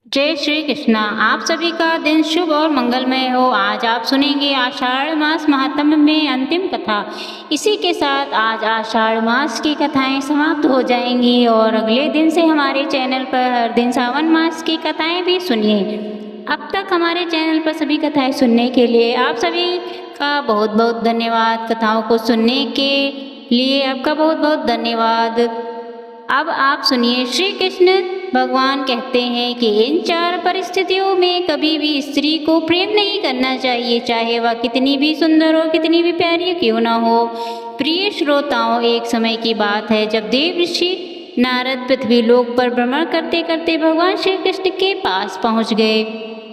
जय श्री कृष्णा। आप सभी का दिन शुभ और मंगलमय हो। आज आप सुनेंगे आषाढ़ मास महात्म्य में अंतिम कथा। इसी के साथ आज आषाढ़ मास की कथाएं समाप्त हो जाएंगी और अगले दिन से हमारे चैनल पर हर दिन सावन मास की कथाएं भी सुनिए। अब तक हमारे चैनल पर सभी कथाएं सुनने के लिए आप सभी का बहुत बहुत धन्यवाद। कथाओं को सुनने के लिए आपका बहुत बहुत धन्यवाद। अब आप सुनिए। श्री कृष्ण भगवान कहते हैं कि इन चार परिस्थितियों में कभी भी स्त्री को प्रेम नहीं करना चाहिए, चाहे वह कितनी भी सुंदर और कितनी भी प्यारी क्यों न हो। प्रिय श्रोताओं, एक समय की बात है जब देव ऋषि नारद पृथ्वी लोक पर भ्रमण करते करते भगवान श्री कृष्ण के पास पहुंच गए।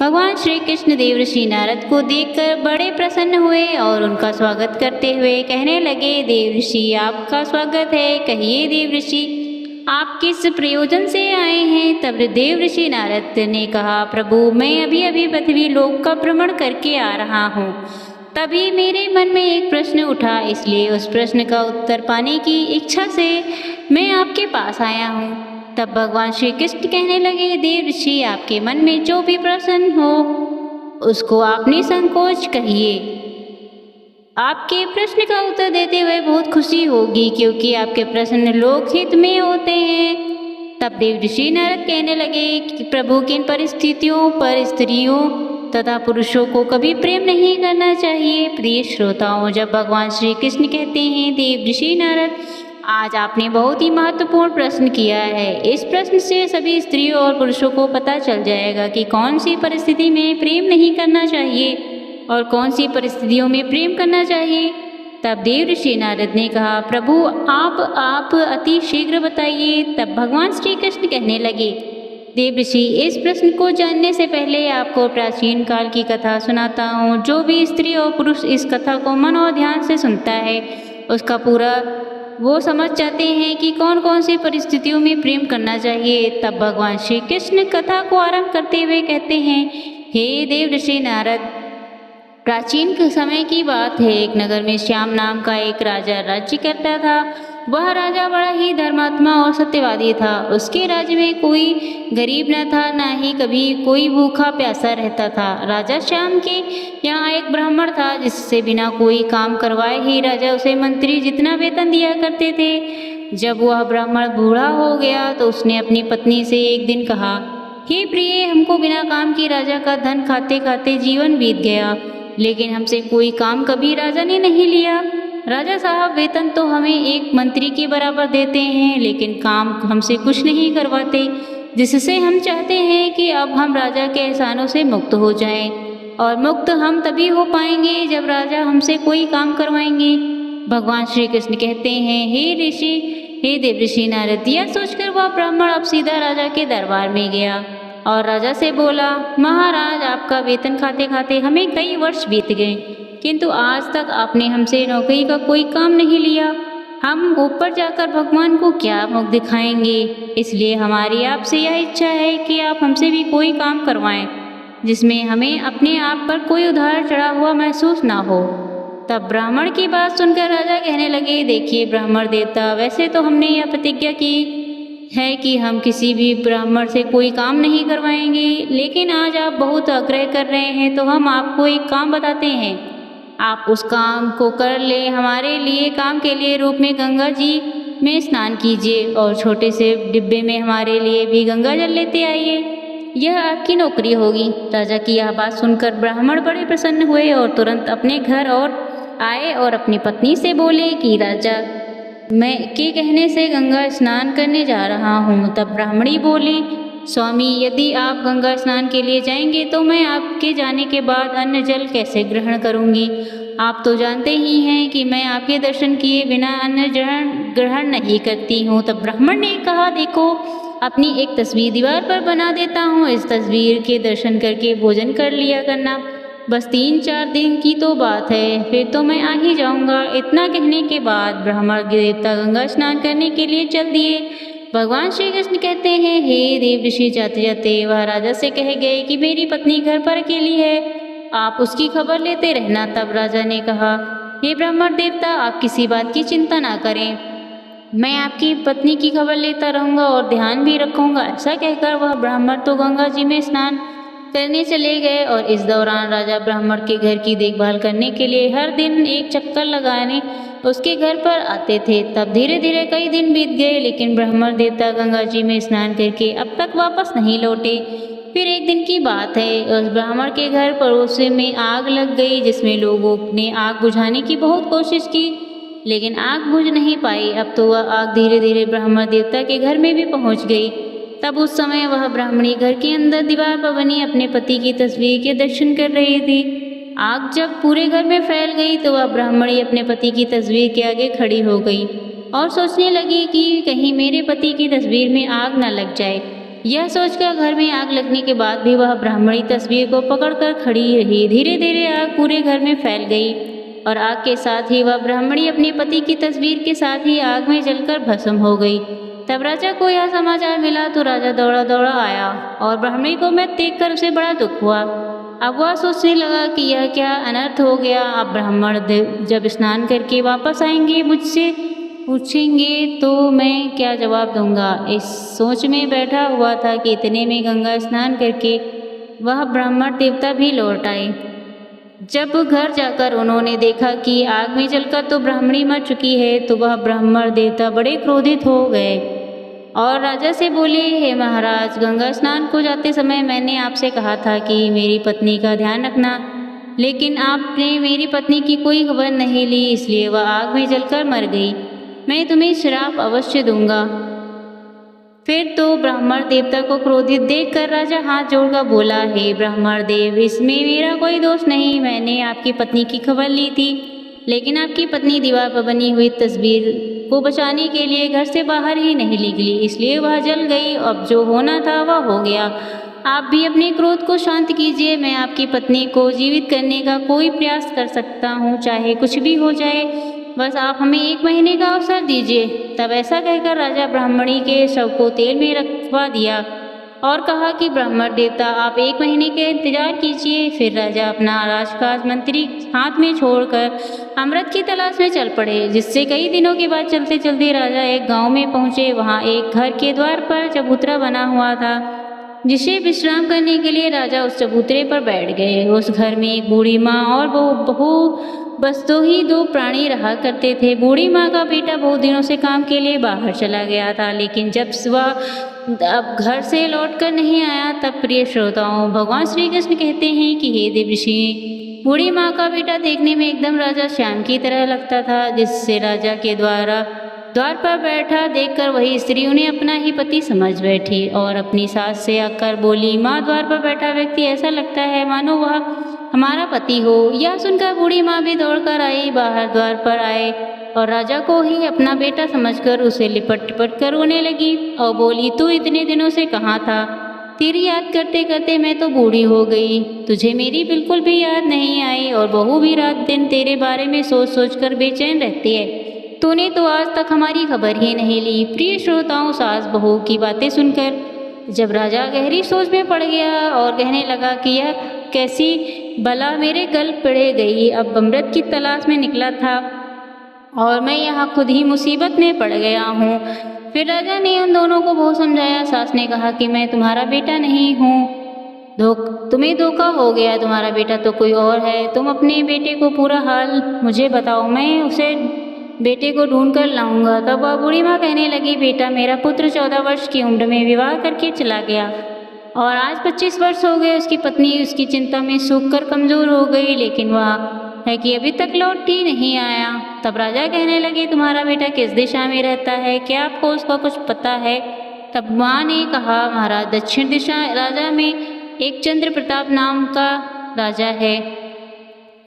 भगवान श्री कृष्ण देव ऋषि नारद को देखकर बड़े प्रसन्न हुए और उनका स्वागत करते हुए कहने लगे, देव ऋषि आपका स्वागत है। कहिए देव ऋषि, आप किस प्रयोजन से आए हैं। तब देव ऋषि नारद ने कहा, प्रभु मैं अभी अभी पृथ्वी लोक का भ्रमण करके आ रहा हूँ। तभी मेरे मन में एक प्रश्न उठा, इसलिए उस प्रश्न का उत्तर पाने की इच्छा से मैं आपके पास आया हूँ। तब भगवान श्री कृष्ण कहने लगे, देव ऋषि आपके मन में जो भी प्रश्न हो उसको आप निसंकोच कहिए। आपके प्रश्न का उत्तर देते हुए बहुत खुशी होगी, क्योंकि आपके प्रश्न लोकहित में होते हैं। तब देव ऋषि नारद कहने लगे कि प्रभु किन परिस्थितियों पर स्त्रियों तथा पुरुषों को कभी प्रेम नहीं करना चाहिए। प्रिय श्रोताओं, जब भगवान श्री कृष्ण कहते हैं, देव ऋषि नारद आज आपने बहुत ही महत्वपूर्ण प्रश्न किया है। इस प्रश्न से सभी स्त्रियों और पुरुषों को पता चल जाएगा कि कौन सी परिस्थिति में प्रेम नहीं करना चाहिए और कौन सी परिस्थितियों में प्रेम करना चाहिए। तब देव ऋषि नारद ने कहा, प्रभु आप अति शीघ्र बताइए। तब भगवान श्री कृष्ण कहने लगे, देव ऋषि इस प्रश्न को जानने से पहले आपको प्राचीन काल की कथा सुनाता हूँ। जो भी स्त्री और पुरुष इस कथा को मन और ध्यान से सुनता है उसका पूरा वो समझ जाते हैं कि कौन कौन सी परिस्थितियों में प्रेम करना चाहिए। तब भगवान श्री कृष्ण कथा को आरंभ करते हुए कहते हैं, हे देव ऋषि नारद, प्राचीन समय की बात है। एक नगर में श्याम नाम का एक राजा राज्य करता था। वह राजा बड़ा ही धर्मात्मा और सत्यवादी था। उसके राज्य में कोई गरीब न था, न ही कभी कोई भूखा प्यासा रहता था। राजा श्याम के यहाँ एक ब्राह्मण था, जिससे बिना कोई काम करवाए ही राजा उसे मंत्री जितना वेतन दिया करते थे। जब वह ब्राह्मण बूढ़ा हो गया तो उसने अपनी पत्नी से एक दिन कहा, हे प्रिय, हमको बिना काम के राजा का धन खाते खाते जीवन बीत गया, लेकिन हमसे कोई काम कभी राजा ने नहीं लिया। राजा साहब वेतन तो हमें एक मंत्री के बराबर देते हैं, लेकिन काम हमसे कुछ नहीं करवाते, जिससे हम चाहते हैं कि अब हम राजा के एहसानों से मुक्त हो जाएं। और मुक्त हम तभी हो पाएंगे जब राजा हमसे कोई काम करवाएंगे। भगवान श्री कृष्ण कहते हैं, हे देव ऋषि नारद, यह सोचकर वह ब्राह्मण अब सीधा राजा के दरबार में गया और राजा से बोला, महाराज, आपका वेतन खाते खाते हमें कई वर्ष बीत गए, किंतु आज तक आपने हमसे नौकरी का कोई काम नहीं लिया। हम ऊपर जाकर भगवान को क्या मुख दिखाएंगे। इसलिए हमारी आपसे यह इच्छा है कि आप हमसे भी कोई काम करवाएं, जिसमें हमें अपने आप पर कोई उधार चढ़ा हुआ महसूस ना हो। तब ब्राह्मण की बात सुनकर राजा कहने लगे, देखिए ब्राह्मण देवता, वैसे तो हमने यह प्रतिज्ञा की है कि हम किसी भी ब्राह्मण से कोई काम नहीं करवाएंगे, लेकिन आज आप बहुत आग्रह कर रहे हैं तो हम आपको एक काम बताते हैं। आप उस काम को कर ले। हमारे लिए काम के लिए रूप में गंगा जी में स्नान कीजिए और छोटे से डिब्बे में हमारे लिए भी गंगा जल लेते आइए। यह आपकी नौकरी होगी। राजा की यह बात सुनकर ब्राह्मण बड़े प्रसन्न हुए और तुरंत अपने घर और आए और अपनी पत्नी से बोले कि राजा मैं के कहने से गंगा स्नान करने जा रहा हूँ। तब ब्राह्मणी बोली, स्वामी, यदि आप गंगा स्नान के लिए जाएंगे तो मैं आपके जाने के बाद अन्न जल कैसे ग्रहण करूँगी। आप तो जानते ही हैं कि मैं आपके दर्शन किए बिना अन्न ग्रहण नहीं करती हूँ। तब ब्राह्मण ने कहा, देखो, अपनी एक तस्वीर दीवार पर बना देता हूँ, इस तस्वीर के दर्शन करके भोजन कर लिया करना। बस 3-4 दिन की तो बात है, फिर तो मैं आ ही जाऊंगा। इतना कहने के बाद ब्राह्मण देवता गंगा स्नान करने के लिए चल दिए। भगवान श्री कृष्ण कहते हैं, हे देव ऋषि, जाते जाते वह राजा से कह गए कि मेरी पत्नी घर पर अकेली है, आप उसकी खबर लेते रहना। तब राजा ने कहा, हे ब्राह्मण देवता, आप किसी बात की चिंता ना करें, मैं आपकी पत्नी की खबर लेता रहूँगा और ध्यान भी रखूँगा। ऐसा कहकर वह ब्राह्मण तो गंगा जी में स्नान करने चले गए और इस दौरान राजा ब्राह्मण के घर की देखभाल करने के लिए हर दिन एक चक्कर लगाने उसके घर पर आते थे। तब धीरे धीरे कई दिन बीत गए, लेकिन ब्राह्मण देवता गंगा जी में स्नान करके अब तक वापस नहीं लौटे। फिर एक दिन की बात है, उस ब्राह्मण के घर पड़ोस में आग लग गई, जिसमें लोगों ने आग बुझाने की बहुत कोशिश की, लेकिन आग बुझ नहीं पाई। अब तो वह आग धीरे धीरे ब्राह्मण देवता के घर में भी पहुंच गई। तब उस समय वह ब्राह्मणी घर के अंदर दीवार पर बनी अपने पति की तस्वीर के दर्शन कर रही थी। आग जब पूरे घर में फैल गई तो वह ब्राह्मणी अपने पति की तस्वीर के आगे खड़ी हो गई और सोचने लगी कि कहीं मेरे पति की तस्वीर में आग न लग जाए। यह सोचकर घर में आग लगने के बाद भी वह ब्राह्मणी तस्वीर को पकड़कर खड़ी रही। धीरे धीरे आग पूरे घर में फैल गई और आग के साथ ही वह ब्राह्मणी अपने पति की तस्वीर के साथ ही आग में जलकर भस्म हो गई। तब राजा को यह समाचार मिला तो राजा दौड़ा दौड़ा आया और ब्राह्मणी को मृत देखकर उसे बड़ा दुख हुआ। अब वह सोचने लगा कि यह क्या अनर्थ हो गया। अब ब्राह्मण जब स्नान करके वापस आएंगे, मुझसे पूछेंगे तो मैं क्या जवाब दूंगा। इस सोच में बैठा हुआ था कि इतने में गंगा स्नान करके वह ब्राह्मण देवता भी लौट आए। जब घर जाकर उन्होंने देखा कि आग में जलकर तो ब्राह्मणी मर चुकी है, तो वह ब्राह्मण देवता बड़े क्रोधित हो गए और राजा से बोले, हे महाराज, गंगा स्नान को जाते समय मैंने आपसे कहा था कि मेरी पत्नी का ध्यान रखना, लेकिन आपने मेरी पत्नी की कोई खबर नहीं ली, इसलिए वह आग में जलकर मर गई। मैं तुम्हें श्राप अवश्य दूंगा। फिर तो ब्राह्मण देवता को क्रोधित देखकर राजा हाथ जोड़कर बोला, हे ब्राह्मण देव, इसमें मेरा कोई दोष नहीं। मैंने आपकी पत्नी की खबर ली थी, लेकिन आपकी पत्नी दीवार पर बनी हुई तस्वीर को बचाने के लिए घर से बाहर ही नहीं निकली, इसलिए वह जल गई। अब जो होना था वह हो गया। आप भी अपने क्रोध को शांत कीजिए। मैं आपकी पत्नी को जीवित करने का कोई प्रयास कर सकता हूँ, चाहे कुछ भी हो जाए, बस आप हमें 1 महीने का अवसर दीजिए। तब ऐसा कहकर राजा ब्राह्मणी के शव को तेल में रखवा दिया और कहा कि ब्राह्मण देवता, आप 1 महीने के इंतजार कीजिए। फिर राजा अपना राजकाज मंत्री हाथ में छोड़कर अमृत की तलाश में चल पड़े, जिससे कई दिनों के बाद चलते चलते राजा एक गांव में पहुंचे। वहां एक घर के द्वार पर चबूतरा बना हुआ था, जिसे विश्राम करने के लिए राजा उस चबूतरे पर बैठ गए। उस घर में एक बूढ़ी माँ और बहू बस 2 ही प्राणी रहा करते थे। बूढ़ी माँ का बेटा बहुत दिनों से काम के लिए बाहर चला गया था, लेकिन जब वह अब घर से लौटकर नहीं आया, तब प्रिय श्रोताओं, भगवान श्री कृष्ण कहते हैं कि हे देवर्षि, बूढ़ी माँ का बेटा देखने में एकदम राजा श्याम की तरह लगता था, जिससे राजा के द्वार पर बैठा देखकर वही स्त्री उन्हें अपना ही पति समझ बैठी और अपनी सास से आकर बोली, माँ, द्वार पर बैठा व्यक्ति ऐसा लगता है मानो वह हमारा पति हो। यह सुनकर बूढ़ी माँ भी दौड़कर आई, बाहर द्वार पर आए और राजा को ही अपना बेटा समझकर उसे लिपट कर रोने लगी और बोली, तू इतने दिनों से कहाँ था? तेरी याद करते करते मैं तो बूढ़ी हो गई। तुझे मेरी बिल्कुल भी याद नहीं आई और बहू भी रात दिन तेरे बारे में सोच सोच कर बेचैन रहती है। तूने तो आज तक हमारी खबर ही नहीं ली। प्रिय श्रोताओं, सास बहू की बातें सुनकर जब राजा गहरी सोच में पड़ गया और कहने लगा कि यह कैसी बला मेरे गल पड़े गई। अब अमृत की तलाश में निकला था और मैं यहाँ खुद ही मुसीबत में पड़ गया हूँ। फिर राजा ने उन दोनों को बहुत समझाया। सास ने कहा कि मैं तुम्हारा बेटा नहीं हूँ, तुम्हें धोखा हो गया, तुम्हारा बेटा तो कोई और है। तुम अपने बेटे को पूरा हाल मुझे बताओ, मैं उसे बेटे को ढूंढ कर लाऊंगा। तब वह बूढ़ी माँ कहने लगी, बेटा, मेरा पुत्र 14 वर्ष की उम्र में विवाह करके चला गया और आज 25 वर्ष हो गए। उसकी पत्नी उसकी चिंता में सूख कर कमजोर हो गई, लेकिन वह है कि अभी तक लौट ही नहीं आया। तब राजा कहने लगे, तुम्हारा बेटा किस दिशा में रहता है? क्या आपको उसका कुछ पता है? तब माँ ने कहा, महाराज, दक्षिण दिशा राजा में एक चंद्र प्रताप नाम का राजा है।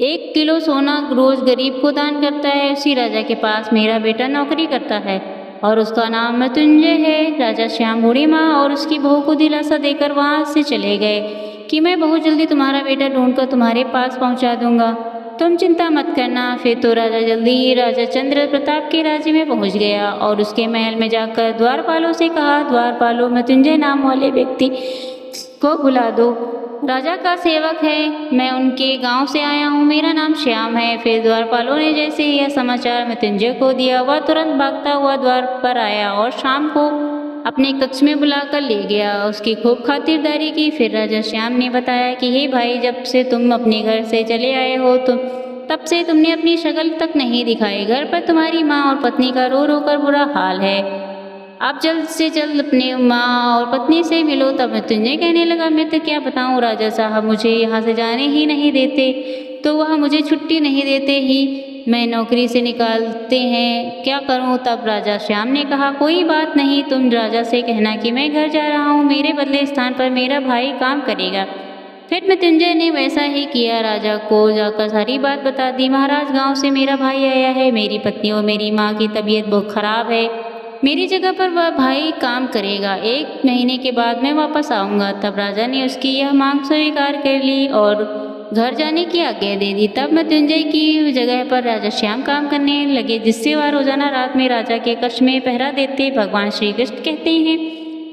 1 किलो सोना रोज गरीब को दान करता है। उसी राजा के पास मेरा बेटा नौकरी करता है और उसका नाम मृत्युंजय है। राजा श्याम बूढ़ी माँ और उसकी बहू को दिलासा देकर वहाँ से चले गए कि मैं बहुत जल्दी तुम्हारा बेटा ढूंढकर तुम्हारे पास पहुँचा दूंगा, तुम चिंता मत करना। फिर तो राजा जल्दी ही राजा चंद्र प्रताप के राज्य में पहुँच गया और उसके महल में जाकर द्वारपालों से कहा, द्वारपालों, मृत्युंजय नाम वाले व्यक्ति को बुला दो। राजा का सेवक है, मैं उनके गांव से आया हूँ, मेरा नाम श्याम है। फिर द्वारपालों ने जैसे ही यह समाचार मृत्युंजय को दिया, वह तुरंत भागता हुआ द्वार पर आया और शाम को अपने कक्ष में बुलाकर ले गया। उसकी खूब खातिरदारी की। फिर राजा श्याम ने बताया कि हे भाई, जब से तुम अपने घर से चले आए हो तब से तुमने अपनी शक्ल तक नहीं दिखाई। घर पर तुम्हारी माँ और पत्नी का रो रो कर बुरा हाल है। आप जल्द से जल्द अपनी माँ और पत्नी से मिलो। तब मृत्युंजय कहने लगा, मैं तो क्या बताऊँ राजा साहब, मुझे यहाँ से जाने ही नहीं देते, तो वह मुझे छुट्टी नहीं देते ही मैं नौकरी से निकालते हैं, क्या करूं। तब राजा श्याम ने कहा, कोई बात नहीं, तुम राजा से कहना कि मैं घर जा रहा हूं, मेरे बदले स्थान पर मेरा भाई काम करेगा। फिर मृत्युंजय ने वैसा ही किया। राजा को जाकर सारी बात बता दी। महाराज, गांव से मेरा भाई आया है, मेरी पत्नी और मेरी माँ की तबीयत बहुत खराब है, मेरी जगह पर वह भाई काम करेगा। 1 महीने के बाद मैं वापस आऊँगा। तब राजा ने उसकी यह मांग स्वीकार कर ली और घर जाने की आज्ञा दे दी। तब मृत्युंजय की जगह पर राजा श्याम काम करने लगे, जिससे वह रोजाना रात में राजा के कक्ष में पहरा देते। भगवान श्री कृष्ण कहते हैं,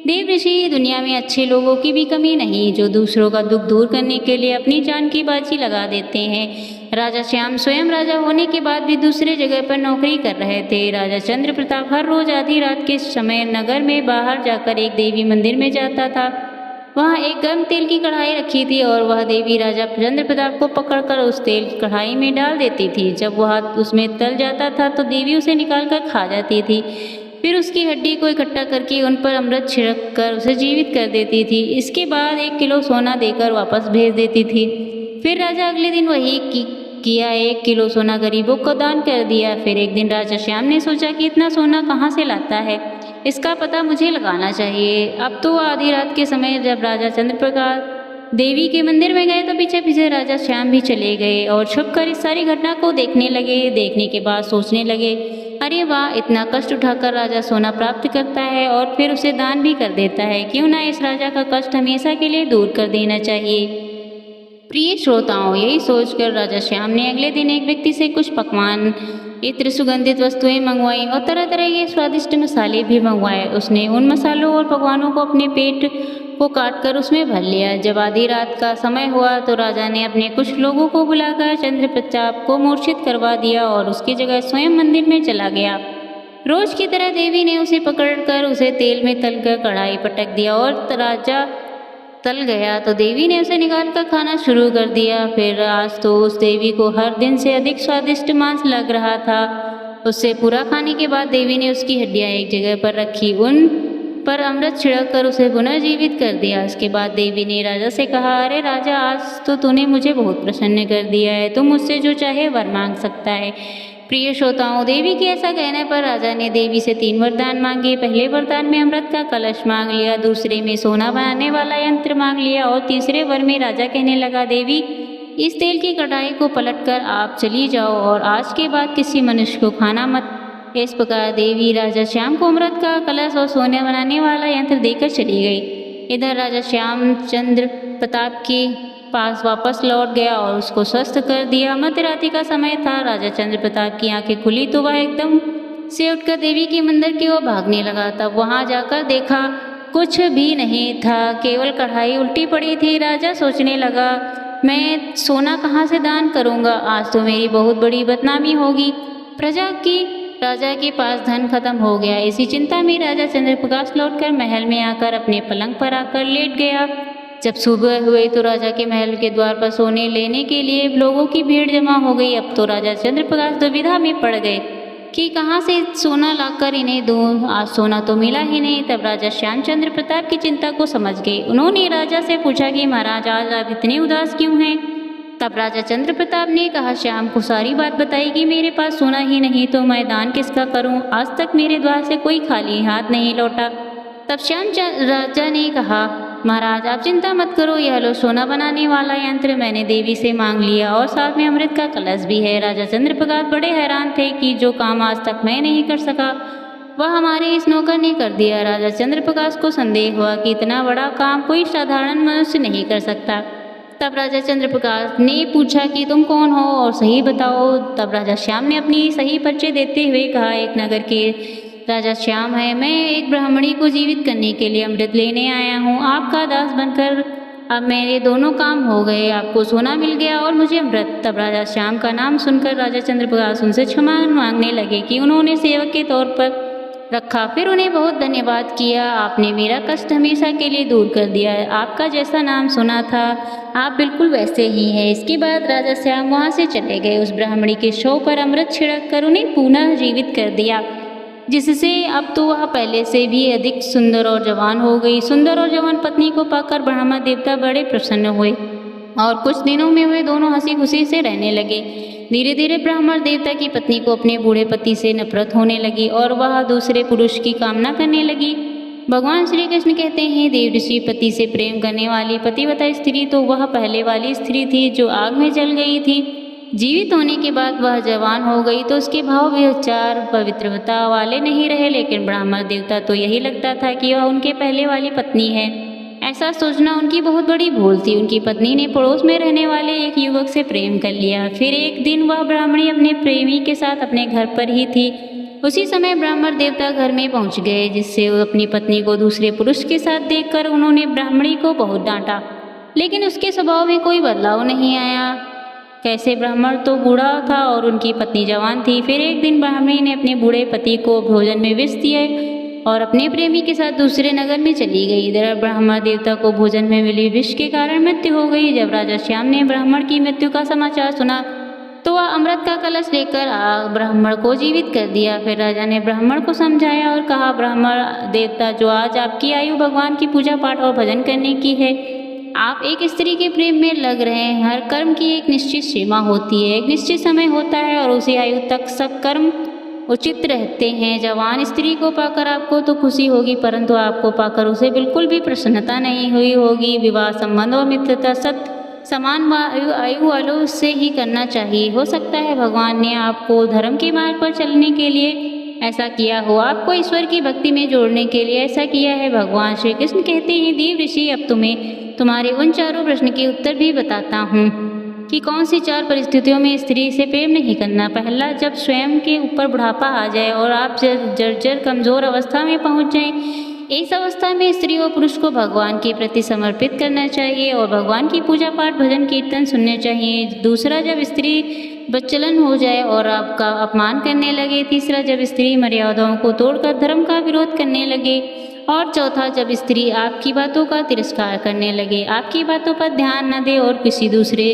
देव ऋषि, दुनिया में अच्छे लोगों की भी कमी नहीं, जो दूसरों का दुख दूर करने के लिए अपनी जान की बाजी लगा देते हैं। राजा श्याम स्वयं राजा होने के बाद भी दूसरे जगह पर नौकरी कर रहे थे। राजा चंद्र प्रताप हर रोज आधी रात के समय नगर में बाहर जाकर एक देवी मंदिर में जाता था। वहाँ एक गर्म तेल की कढ़ाई रखी थी और वह देवी राजा चंद्र प्रताप को पकड़कर उस तेल कढ़ाई में डाल देती थी। जब वह उसमें तल जाता था तो देवी उसे निकालकर खा जाती थी। फिर उसकी हड्डी को इकट्ठा करके उन पर अमृत छिड़क कर उसे जीवित कर देती थी। इसके बाद 1 किलो सोना देकर वापस भेज देती थी। फिर राजा अगले दिन वही किया, 1 किलो सोना गरीबों को दान कर दिया। फिर एक दिन राजा श्याम ने सोचा कि इतना सोना कहाँ से लाता है, इसका पता मुझे लगाना चाहिए। अब तो आधी रात के समय जब राजा चंद्रप्रकाश देवी के मंदिर में गए तो पीछे पीछे राजा श्याम भी चले गए और छुपकर इस सारी घटना को देखने लगे। देखने के बाद सोचने लगे, अरे वाह, इतना कष्ट उठाकर राजा सोना प्राप्त करता है और फिर उसे दान भी कर देता है, क्यों ना इस राजा का कष्ट हमेशा के लिए दूर कर देना चाहिए। प्रिय श्रोताओं, यही सोचकर राजा श्याम ने अगले दिन एक व्यक्ति से कुछ पकवान, इत्र, सुगंधित वस्तुएं मंगवाई और तरह तरह के स्वादिष्ट मसाले भी मंगवाए। उसने उन मसालों और पकवानों को अपने पेट को काटकर उसमें भर लिया। जब आधी रात का समय हुआ तो राजा ने अपने कुछ लोगों को बुलाकर चंद्र प्रताप को मूर्छित करवा दिया और उसकी जगह स्वयं मंदिर में चला गया। रोज की तरह देवी ने उसे पकड़कर उसे तेल में तलकर कढ़ाई पटक दिया और राजा तल गया तो देवी ने उसे निकालकर खाना शुरू कर दिया। फिर आज तो उस देवी को हर दिन से अधिक स्वादिष्ट मांस लग रहा था। उससे पूरा खाने के बाद देवी ने उसकी हड्डियां एक जगह पर रखी, उन पर अमृत छिड़क कर उसे पुनर्जीवित कर दिया। उसके बाद देवी ने राजा से कहा, अरे राजा, आज तो तूने मुझे बहुत प्रसन्न कर दिया है, तुम मुझसे जो चाहे वर मांग सकता है। प्रिय श्रोताओं, देवी के ऐसा कहने पर राजा ने देवी से 3 वरदान मांगे। पहले वरदान में अमृत का कलश मांग लिया, दूसरे में सोना बनाने वाला यंत्र मांग लिया और तीसरे वर में राजा कहने लगा, देवी, इस तेल की कढ़ाई को पलटकर आप चली जाओ और आज के बाद किसी मनुष्य को खाना मत। इस प्रकार देवी राजा श्याम को अमृत का कलश और सोने बनाने वाला यंत्र देकर चली गई। इधर राजा श्याम चंद्र प्रताप के पास वापस लौट गया और उसको स्वस्थ कर दिया। मध्यरात्रि का समय था। राजा चंद्र प्रताप की आंखें खुली तो वह एकदम से उठकर देवी के मंदिर की ओर भागने लगा। तब वहां जाकर देखा, कुछ भी नहीं था, केवल कढ़ाई उल्टी पड़ी थी। राजा सोचने लगा, मैं सोना कहाँ से दान करूँगा, आज तो मेरी बहुत बड़ी बदनामी होगी। प्रजा की राजा के पास धन खत्म हो गया। इसी चिंता में राजा चंद्रप्रकाश लौटकर महल में आकर अपने पलंग पर आकर लेट गया। जब सुबह हुई तो राजा के महल के द्वार पर सोने लेने के लिए लोगों की भीड़ जमा हो गई। अब तो राजा चंद्रप्रकाश दुविधा में पड़ गए कि कहाँ से सोना लाकर इन्हें दूं, आज सोना तो मिला ही नहीं। तब राजा श्यामचंद्र प्रताप की चिंता को समझ गए। उन्होंने राजा से पूछा कि महाराज, आज आप इतने उदास क्यों हैं। तब राजा चंद्र प्रताप ने कहा, श्याम को सारी बात बताई कि मेरे पास सोना ही नहीं तो मैं दान किसका करूं, आज तक मेरे द्वार से कोई खाली हाथ नहीं लौटा। तब श्याम राजा ने कहा, महाराज आप चिंता मत करो, यह लो सोना बनाने वाला यंत्र मैंने देवी से मांग लिया और साथ में अमृत का कलश भी है। राजा चंद्रप्रकाश बड़े हैरान थे कि जो काम आज तक मैं नहीं कर सका वह हमारे इस नौकर ने कर दिया। राजा चंद्रप्रकाश को संदेह हुआ कि इतना बड़ा काम कोई साधारण मनुष्य नहीं कर सकता। तब राजा चंद्रप्रकाश ने पूछा कि तुम कौन हो और सही बताओ। तब राजा श्याम ने अपनी सही परिचय देते हुए कहा, एक नगर के राजा श्याम है, मैं एक ब्राह्मणी को जीवित करने के लिए अमृत लेने आया हूँ। आपका दास बनकर अब मेरे दोनों काम हो गए, आपको सोना मिल गया और मुझे अमृत। तब राजा श्याम का नाम सुनकर राजा चंद्रप्रकाश उनसे क्षमा मांगने लगे कि उन्होंने सेवक के तौर पर रखा। फिर उन्हें बहुत धन्यवाद किया, आपने मेरा कष्ट हमेशा के लिए दूर कर दिया है। आपका जैसा नाम सुना था आप बिल्कुल वैसे ही हैं। इसके बाद राजा श्याम वहाँ से चले गए। उस ब्राह्मणी के शव पर अमृत छिड़क कर उन्हें पुनः जीवित कर दिया, जिससे अब तो वह पहले से भी अधिक सुंदर और जवान हो गई। सुंदर और जवान पत्नी को पाकर ब्रह्मा देवता बड़े प्रसन्न हुए और कुछ दिनों में वे दोनों हंसी खुशी से रहने लगे। धीरे धीरे ब्राह्मण देवता की पत्नी को अपने बूढ़े पति से नफरत होने लगी और वह दूसरे पुरुष की कामना करने लगी। भगवान श्री कृष्ण कहते हैं, देव ऋषि पति से प्रेम करने वाली पतिव्रता स्त्री तो वह पहले वाली स्त्री थी जो आग में जल गई थी। जीवित होने के बाद वह जवान हो गई तो उसके भाव विचार पवित्रता वाले नहीं रहे, लेकिन ब्राह्मण देवता तो यही लगता था कि वह उनके पहले वाली पत्नी है। ऐसा सोचना उनकी बहुत बड़ी भूल थी। उनकी पत्नी ने पड़ोस में रहने वाले एक युवक से प्रेम कर लिया। फिर एक दिन वह ब्राह्मणी अपने प्रेमी के साथ अपने घर पर ही थी। उसी समय ब्राह्मण देवता घर में पहुंच गए, जिससे वो अपनी पत्नी को दूसरे पुरुष के साथ देखकर उन्होंने ब्राह्मणी को बहुत डांटा, लेकिन उसके स्वभाव में कोई बदलाव नहीं आया। कैसे ब्राह्मण तो बूढ़ा था और उनकी पत्नी जवान थी। फिर एक दिन ब्राह्मणी ने अपने बूढ़े पति को भोजन में विष दिया और अपने प्रेमी के साथ दूसरे नगर में चली गई। इधर ब्राह्मण देवता को भोजन में मिली विष के कारण मृत्यु हो गई। जब राजा श्याम ने ब्राह्मण की मृत्यु का समाचार सुना तो वह अमृत का कलश लेकर ब्राह्मण को जीवित कर दिया। फिर राजा ने ब्राह्मण को समझाया और कहा, ब्राह्मण देवता, जो आज आपकी आयु भगवान की पूजा पाठ और भजन करने की है, आप एक स्त्री के प्रेम में लग रहे हैं। हर कर्म की एक निश्चित सीमा होती है, एक निश्चित समय होता है और उसी आयु तक सब कर्म उचित रहते हैं। जवान स्त्री को पाकर आपको तो खुशी होगी, परंतु आपको पाकर उसे बिल्कुल भी प्रसन्नता नहीं हुई होगी। विवाह संबंध और मित्रता समान आयु वालों से ही करना चाहिए। हो सकता है भगवान ने आपको धर्म के मार्ग पर चलने के लिए ऐसा किया हो, आपको ईश्वर की भक्ति में जोड़ने के लिए ऐसा किया है। भगवान श्री कृष्ण कहते हैं, देव ऋषि, अब तुम्हें तुम्हारे उन चारों प्रश्न के उत्तर भी बताता हूँ कि कौन सी 4 परिस्थितियों में स्त्री से प्रेम नहीं करना। पहला, जब स्वयं के ऊपर बुढ़ापा आ जाए और आप जर्जर कमजोर अवस्था में पहुँच जाएं। इस अवस्था में स्त्री और पुरुष को भगवान के प्रति समर्पित करना चाहिए और भगवान की पूजा पाठ भजन कीर्तन सुनने चाहिए। दूसरा, जब स्त्री बच्चलन हो जाए और आपका अपमान करने लगे। तीसरा, जब स्त्री मर्यादाओं को तोड़कर धर्म का विरोध करने लगे। और चौथा, जब स्त्री आपकी बातों का तिरस्कार करने लगे, आपकी बातों पर ध्यान न दे और किसी दूसरे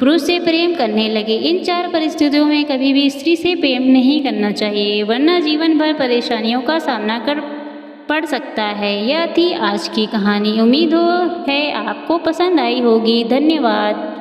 पुरुष से प्रेम करने लगे। इन 4 परिस्थितियों में कभी भी स्त्री से प्रेम नहीं करना चाहिए, वरना जीवन भर परेशानियों का सामना कर पड़ सकता है। यह थी आज की कहानी। उम्मीद है आपको पसंद आई होगी। धन्यवाद।